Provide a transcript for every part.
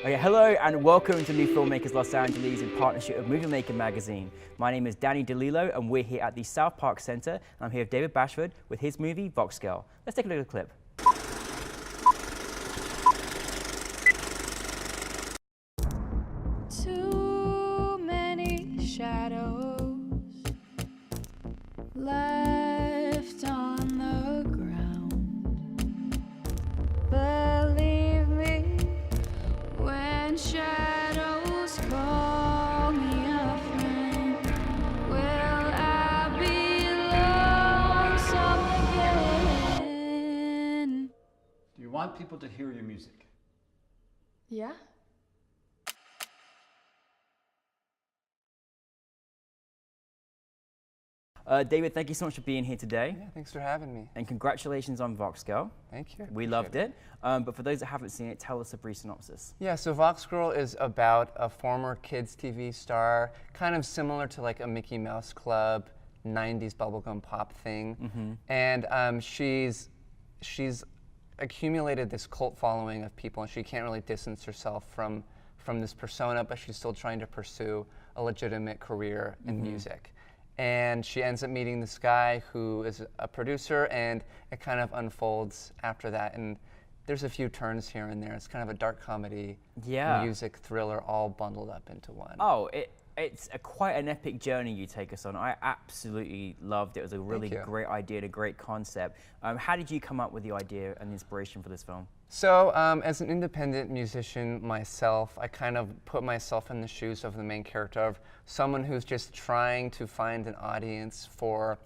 Okay, hello and welcome to New Filmmakers Los Angeles in partnership with Movie Maker magazine. My name is Danny DeLillo and we're here at the South Park Center and I'm here with David Bashford with his movie Vox Girl. Let's take a look at the clip. Too many shadows left on the ground. Believe me, when shadows call me a friend, will I be lonesome again? Do you want people to hear your music? Yeah. David, thank you so much for being here today. Yeah, thanks for having me. And congratulations on Vox Girl. Thank you. We loved it. But for those that haven't seen it, tell us a brief synopsis. Yeah, so Vox Girl is about a former kids TV star, kind of similar to like a Mickey Mouse Club, 90s bubblegum pop thing. And she's accumulated this cult following of people, and she can't really distance herself from this persona, but she's still trying to pursue a legitimate career in music. And she ends up meeting this guy who is a producer, and it kind of unfolds after that. And there's a few turns here and there. It's kind of a dark comedy, music thriller, all bundled up into one. Oh, it's quite an epic journey you take us on. I absolutely loved it. It was a really great idea and a great concept. How did you come up with the idea and the inspiration for this film? So, as an independent musician myself, I kind of put myself in the shoes of the main character, of someone who's just trying to find an audience for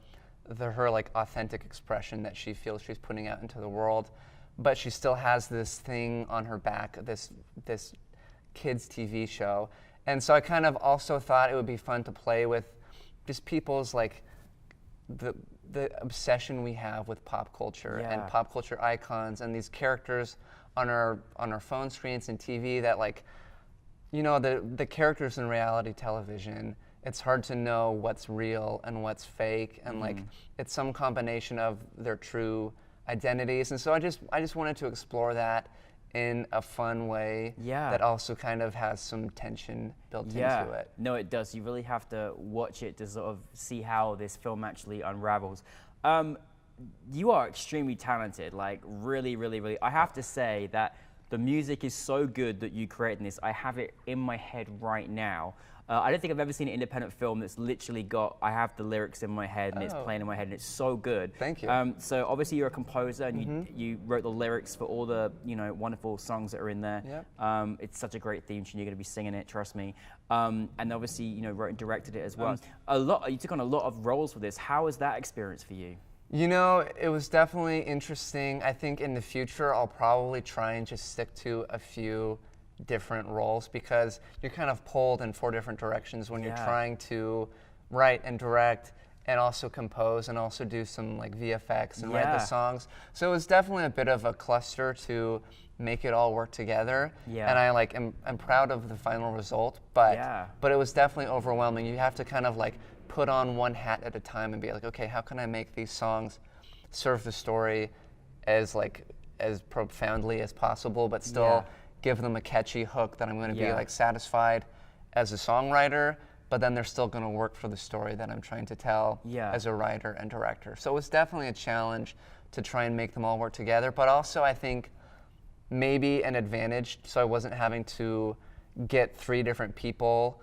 her like authentic expression that she feels she's putting out into the world, but she still has this thing on her back, this kids TV show. And so I kind of also thought it would be fun to play with just people's like the obsession we have with pop culture and pop culture icons and these characters on our phone screens and TV that, like, you know, the characters in reality television, it's hard to know what's real and what's fake, and like it's some combination of their true identities. And so I just wanted to explore that in a fun way that also kind of has some tension built into it. No, it does. You really have to watch it to sort of see how this film actually unravels. You are extremely talented, like really, really, really. I have to say that the music is so good that you created this. I have it in my head right now. I don't think I've ever seen an independent film that's literally got, I have the lyrics in my head and it's playing in my head and it's so good. Thank you. So obviously you're a composer and you wrote the lyrics for all the wonderful songs that are in there. Yep. It's such a great theme tune, you're going to be singing it, trust me. And obviously wrote and directed it as well. You took on a lot of roles for this. How was that experience for you? You know, it was definitely interesting. I think in the future I'll probably try and just stick to a few different roles, because you're kind of pulled in 4 different directions when you're trying to write and direct and also compose and also do some like VFX and write the songs. So it was definitely a bit of a cluster to make it all work together. And I like I'm proud of the final result, but it was definitely overwhelming. You have to kind of like put on one hat at a time and be like, okay, how can I make these songs serve the story as profoundly as possible, but still give them a catchy hook that I'm going to be like satisfied as a songwriter, but then they're still going to work for the story that I'm trying to tell as a writer and director. So it was definitely a challenge to try and make them all work together, but also I think maybe an advantage, so I wasn't having to get 3 different people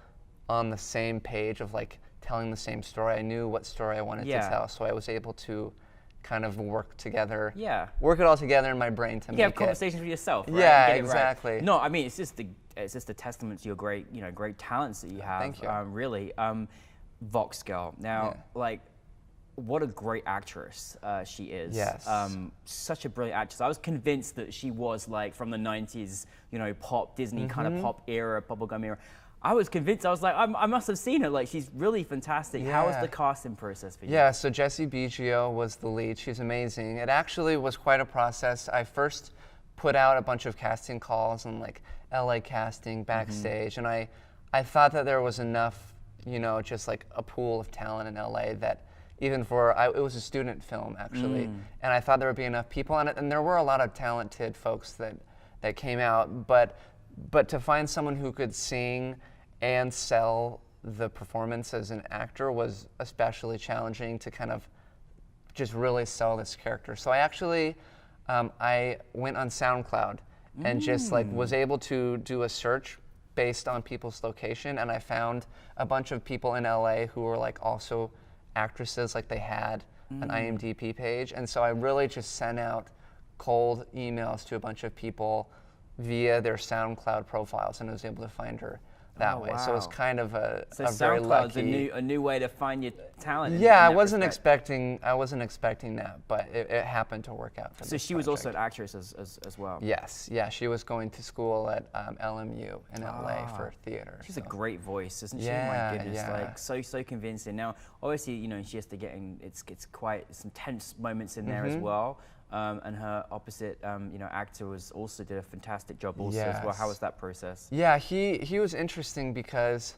on the same page of like telling the same story. I knew what story I wanted to tell, so I was able to kind of work together, work it all together in my brain to make it. You have conversations with yourself, right? Yeah, exactly. Right. No, I mean, it's just a testament to your great talents that you have. Thank you. Really. Vox Girl. Now, like, what a great actress she is. Yes. Such a brilliant actress. I was convinced that she was like from the 90s, pop, Disney kind of pop era, bubblegum era. I was convinced. I was like, I must have seen her. Like, she's really fantastic. How was the casting process for you? Yeah, so Jessie Biggio was the lead. She's amazing. It actually was quite a process. I first put out a bunch of casting calls and like LA casting backstage, and I thought that there was enough, just like a pool of talent in LA that even for, it was a student film actually, and I thought there would be enough people on it, and there were a lot of talented folks that came out, but but to find someone who could sing and sell the performance as an actor was especially challenging to kind of just really sell this character. So I actually, I went on SoundCloud and just like was able to do a search based on people's location, and I found a bunch of people in LA who were like also actresses, like they had an IMDb page, and so I really just sent out cold emails to a bunch of people via their SoundCloud profiles, and I was able to find her that way. So it was kind of a very SoundCloud's lucky. a new way to find your talent. Yeah, in I wasn't respect. expecting that, but it happened to work out for So this she was also an project. actress as well. Yes, yeah, she was going to school at LMU in LA for theater. She's so. a great voice, isn't she? Yeah, My goodness, yeah. like so convincing. Now, obviously, you know, she has to get in. It's quite some tense moments in there as well. And her opposite, you know, actor also did a fantastic job also as well. How was that process? Yeah, he was interesting because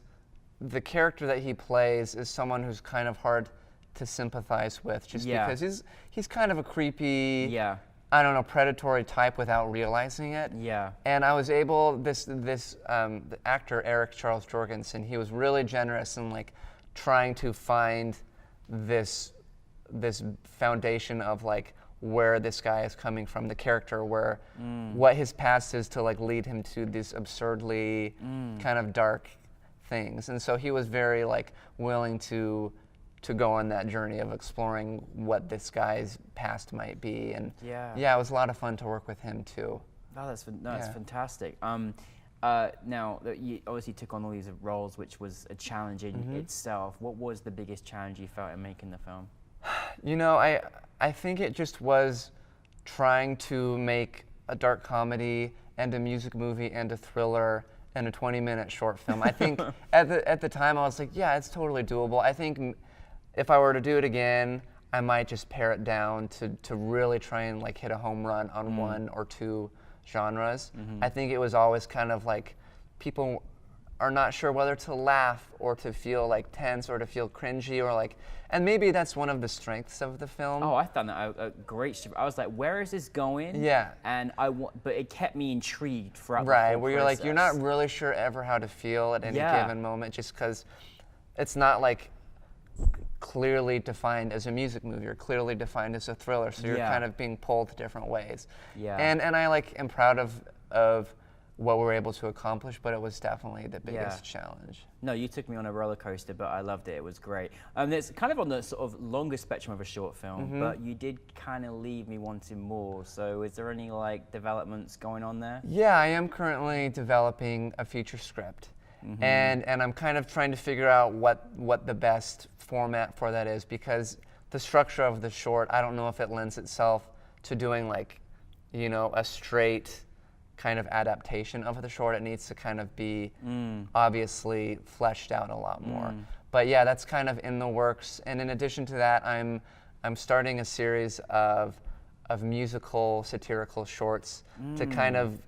the character that he plays is someone who's kind of hard to sympathize with, just because he's kind of a creepy, I don't know, predatory type without realizing it. Yeah. And I was able, the actor Eric Charles Jorgensen, he was really generous in like trying to find this foundation of like where this guy is coming from, the character, where what his past is to like lead him to these absurdly kind of dark things. And so he was very like willing to go on that journey of exploring what this guy's past might be. And yeah, it was a lot of fun to work with him too. Oh, that's fantastic. Now, you obviously took on all these roles, which was a challenge in itself. What was the biggest challenge you felt in making the film? You know, I think it just was trying to make a dark comedy and a music movie and a thriller and a 20-minute short film. I think at the time I was like, yeah, it's totally doable. I think if I were to do it again, I might just pare it down to really try and like hit a home run on one or two genres. I think it was always kind of like people are not sure whether to laugh or to feel like tense or to feel cringy or like, and maybe that's one of the strengths of the film. Oh, I found that a great shift. I was like, where is this going? Yeah. And but it kept me intrigued throughout the Right, whole where you're like, you're process. not really sure ever how to feel at any given moment, just because it's not like clearly defined as a music movie or clearly defined as a thriller, so you're kind of being pulled different ways. Yeah. And I like am proud of what we were able to accomplish, but it was definitely the biggest challenge. No, you took me on a roller coaster, but I loved it. It was great. It's kind of on the sort of longer spectrum of a short film, but you did kind of leave me wanting more. So is there any like developments going on there? Yeah, I am currently developing a feature script. And I'm kind of trying to figure out what the best format for that is, because the structure of the short, I don't know if it lends itself to doing like, you know, a straight kind of adaptation of the short. It needs to kind of be obviously fleshed out a lot more. But yeah, that's kind of in the works. And in addition to that, I'm starting a series of musical satirical shorts to kind of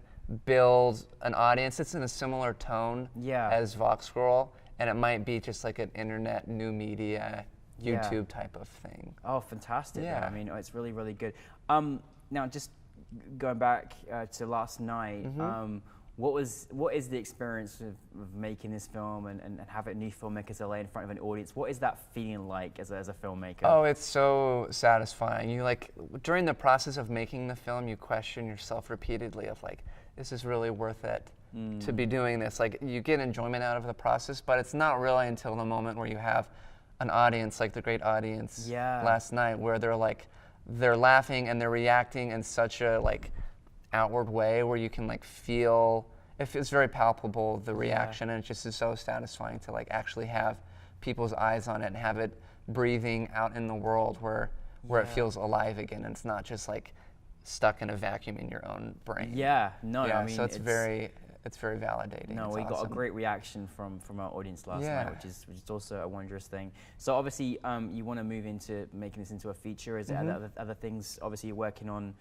build an audience. It's in a similar tone as Vox Girl, and it might be just like an internet new media YouTube type of thing. Oh, fantastic. Yeah. I mean, it's really, really good. Now, just going back to last night, what is the experience of making this film and having NewFilmmakers LA in front of an audience? What is that feeling like as a filmmaker? Oh, it's so satisfying. You like, during the process of making the film, you question yourself repeatedly of like, is this really worth it to be doing this? Like, you get enjoyment out of the process, but it's not really until the moment where you have an audience, like the great audience last night, where they're laughing and they're reacting in such a like outward way where you can like feel, it's very palpable, the reaction, and it just is so satisfying to like actually have people's eyes on it and have it breathing out in the world where it feels alive again, and it's not just like stuck in a vacuum in your own brain. I mean, so it's very validating. No, it's we got a awesome. great reaction from our audience last night, which is also a wondrous thing. So obviously, you want to move into making this into a feature. Is there other things? Obviously, you're working on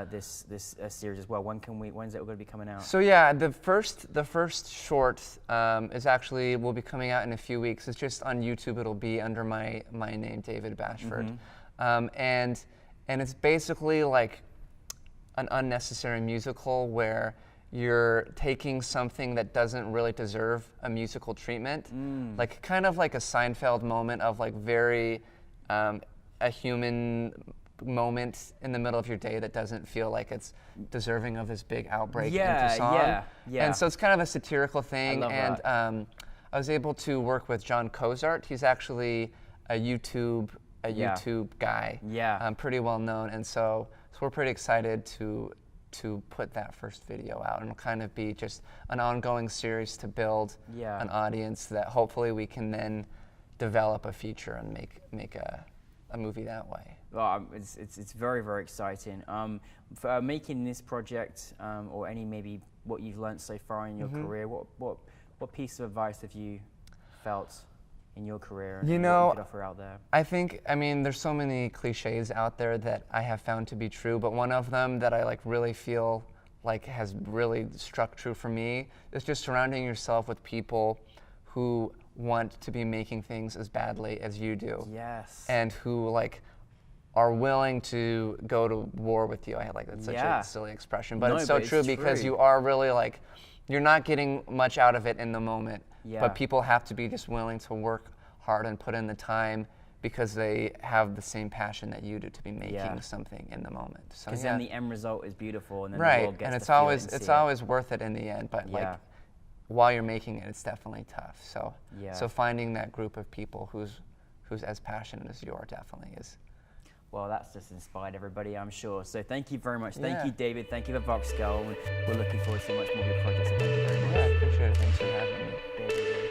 this series as well. When's it going to be coming out? So yeah, the first short is actually will be coming out in a few weeks. It's just on YouTube. It'll be under my name, David Bashford, and it's basically like an unnecessary musical where you're taking something that doesn't really deserve a musical treatment, like kind of like a Seinfeld moment of like very a human moment in the middle of your day that doesn't feel like it's deserving of this big outbreak into song. And so it's kind of a satirical thing. I was able to work with John Cozart. He's actually a YouTube guy, pretty well known, and so we're pretty excited to put that first video out, and it'll kind of be just an ongoing series to build an audience that hopefully we can then develop a feature and make a movie that way. Well, it's very, very exciting. For making this project, or any maybe what you've learned so far in your career, what piece of advice have you felt in your career, and what you could offer out there? I mean, there's so many cliches out there that I have found to be true, but one of them that I like really feel like has really struck true for me is just surrounding yourself with people who want to be making things as badly as you do. Yes. And who like are willing to go to war with you. I had like that's such a silly expression, but it's so true because you are really like, you're not getting much out of it in the moment. But people have to be just willing to work hard and put in the time because they have the same passion that you do to be making something in the moment. Because then the end result is beautiful, and then right, the world gets and it's to feel always it and it's see it. always worth it in the end. But like while you're making it, it's definitely tough. So so finding that group of people who's as passionate as you are definitely is. Well, that's just inspired everybody, I'm sure. So thank you very much. Thank you, David. Thank you for Vox Girl. And we're looking forward to so much more of your projects. So thank you very much. Yeah, I appreciate it. Thanks for having me. David.